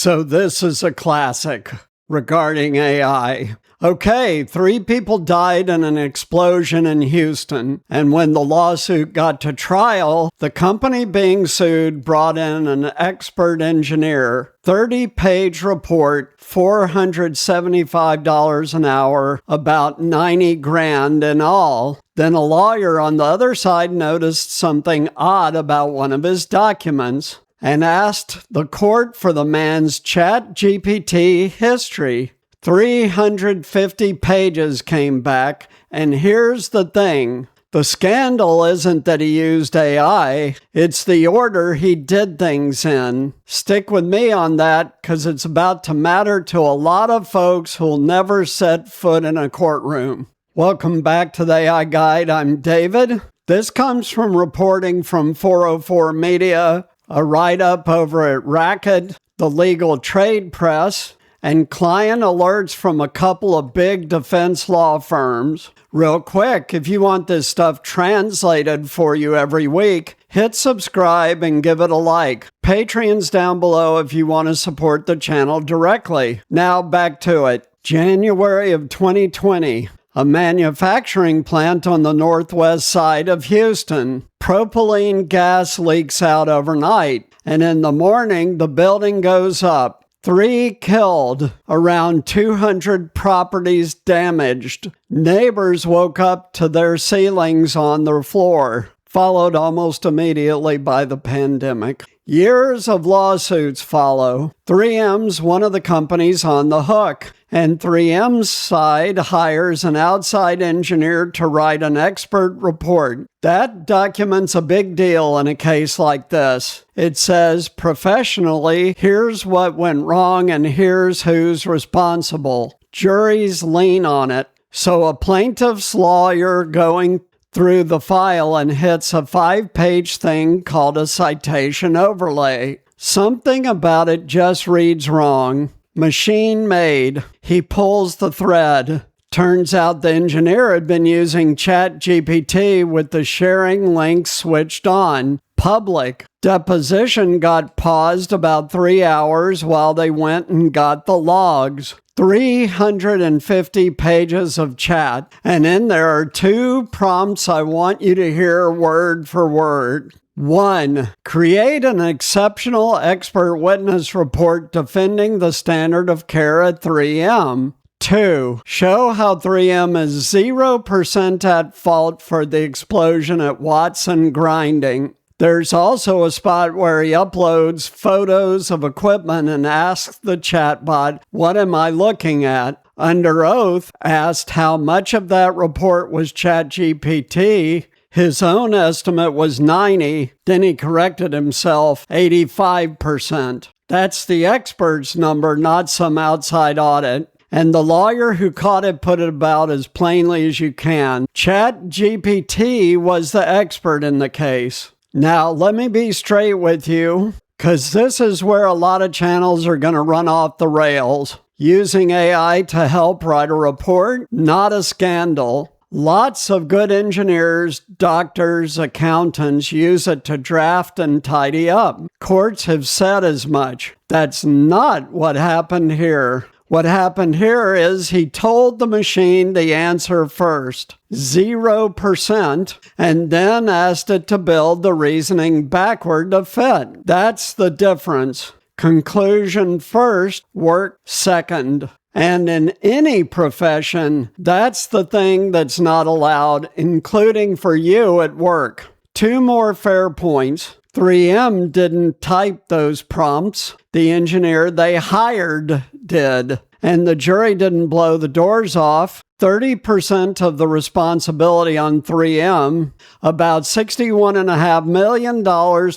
So this is a classic regarding AI. Okay, 3 people died in an explosion in Houston, and when the lawsuit got to trial, the company being sued brought in an expert engineer, 30-page report, $475 an hour, about 90 grand in all. Then a lawyer on the other side noticed something odd about one of his documents and asked the court for the man's ChatGPT history. 350 pages came back, and here's the thing. The scandal isn't that he used AI, it's the order he did things in. Stick with me on that, because it's about to matter to a lot of folks who'll never set foot in a courtroom. Welcome back to the AI Guide. I'm David. This comes from reporting from 404 Media, a write-up over at Racket, the legal trade press, and client alerts from a couple of big defense law firms. Real quick, if you want this stuff translated for you every week, hit subscribe and give it a like. Patreon's down below if you want to support the channel directly. Now back to it. January of 2020. A manufacturing plant on the northwest side of Houston. Propylene gas leaks out overnight, and in the morning, the building goes up. 3 killed, around 200 properties damaged. Neighbors woke up to their ceilings on their floor, followed almost immediately by the pandemic. Years of lawsuits follow. 3M's one of the companies on the hook, and 3M's side hires an outside engineer to write an expert report. That documents a big deal in a case like this. It says, professionally, here's what went wrong and here's who's responsible. Juries lean on it. So a plaintiff's lawyer going through the file and hits a 5-page thing called a citation overlay. Something about it just reads wrong. Machine made. He pulls the thread. Turns out the engineer had been using ChatGPT with the sharing link switched on. Public. Deposition got paused about 3 hours while they went and got the logs. 350 pages of chat, and in there are 2 prompts I want you to hear word for word. 1. Create an exceptional expert witness report defending the standard of care at 3M. 2. Show how 3M is 0% at fault for the explosion at Watson Grinding. There's also a spot where he uploads photos of equipment and asks the chatbot, "What am I looking at?" Under oath, asked how much of that report was ChatGPT. His own estimate was 90, then he corrected himself, 85%. That's the expert's number, not some outside audit. And the lawyer who caught it put it about as plainly as you can. ChatGPT was the expert in the case. Now, let me be straight with you, because this is where a lot of channels are going to run off the rails. Using AI to help write a report, not a scandal. Lots of good engineers, doctors, accountants use it to draft and tidy up. Courts have said as much. That's not what happened here. What happened here is he told the machine the answer first, 0%, and then asked it to build the reasoning backward to fit. That's the difference. Conclusion first, work second. And in any profession, that's the thing that's not allowed, including for you at work. 2 more fair points. 3M didn't type those prompts. The engineer they hired did. And the jury didn't blow the doors off. 30% of the responsibility on 3M, about $61.5 million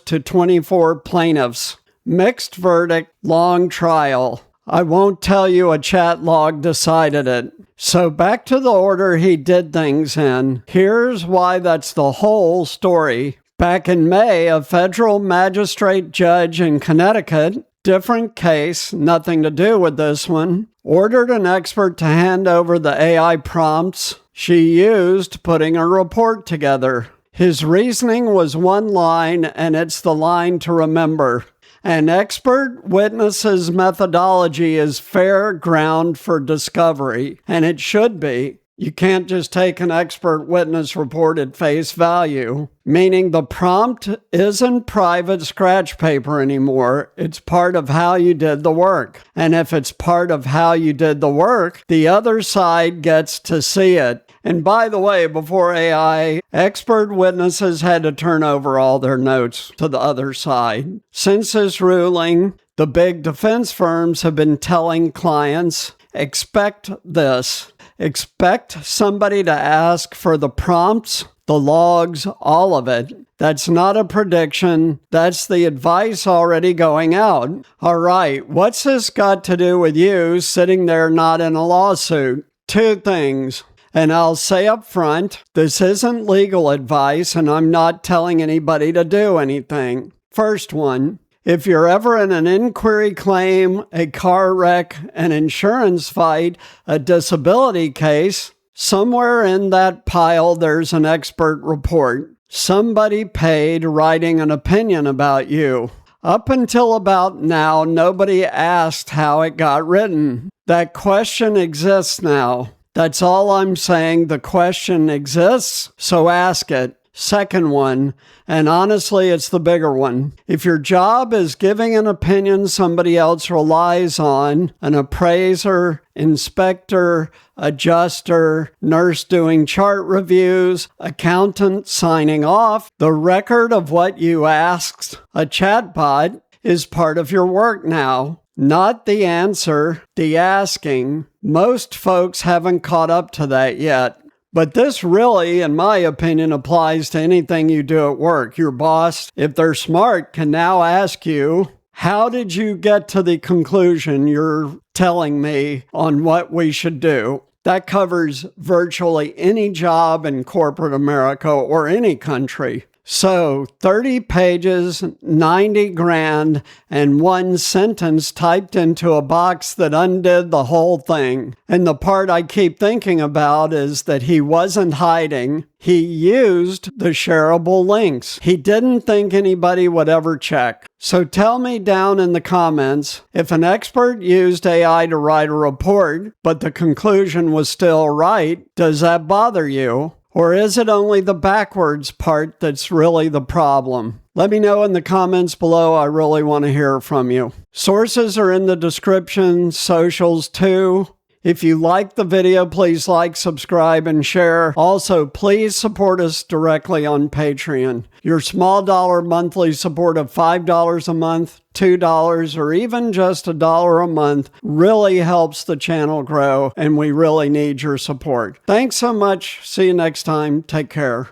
to 24 plaintiffs. Mixed verdict, long trial. I won't tell you a chat log decided it. So back to the order he did things in. Here's why that's the whole story. Back in May, a federal magistrate judge in Connecticut, different case, nothing to do with this one, ordered an expert to hand over the AI prompts she used putting a report together. His reasoning was one line, and it's the line to remember. An expert witness's methodology is fair ground for discovery, and it should be. You can't just take an expert witness report at face value, meaning the prompt isn't private scratch paper anymore. It's part of how you did the work. And if it's part of how you did the work, the other side gets to see it. And by the way, before AI, expert witnesses had to turn over all their notes to the other side. Since this ruling, the big defense firms have been telling clients, expect this. Expect somebody to ask for the prompts, the logs, all of it. That's not a prediction. That's the advice already going out. All right, what's this got to do with you sitting there not in a lawsuit? Two things. And I'll say up front, this isn't legal advice, and I'm not telling anybody to do anything. First one. If you're ever in an inquiry claim, a car wreck, an insurance fight, a disability case, somewhere in that pile there's an expert report. Somebody paid writing an opinion about you. Up until about now, nobody asked how it got written. That question exists now. That's all I'm saying. The question exists, so ask it. Second one, and honestly, it's the bigger one. If your job is giving an opinion somebody else relies on, an appraiser, inspector, adjuster, nurse doing chart reviews, accountant signing off, the record of what you asked a chatbot is part of your work now. Not the answer, the asking. Most folks haven't caught up to that yet. But this really, in my opinion, applies to anything you do at work. Your boss, if they're smart, can now ask you, how did you get to the conclusion you're telling me on what we should do? That covers virtually any job in corporate America or any country. So 30 pages, 90 grand, and one sentence typed into a box that undid the whole thing. And the part I keep thinking about is that he wasn't hiding. He used the shareable links. He didn't think anybody would ever check. So tell me down in the comments, if an expert used AI to write a report, but the conclusion was still right, does that bother you? Or is it only the backwards part that's really the problem? Let me know in the comments below. I really want to hear from you. Sources are in the description, socials too. If you like the video, please like, subscribe, and share. Also, please support us directly on Patreon. Your small dollar monthly support of $5 a month, $2, or even just $1 a month really helps the channel grow, and we really need your support. Thanks so much. See you next time. Take care.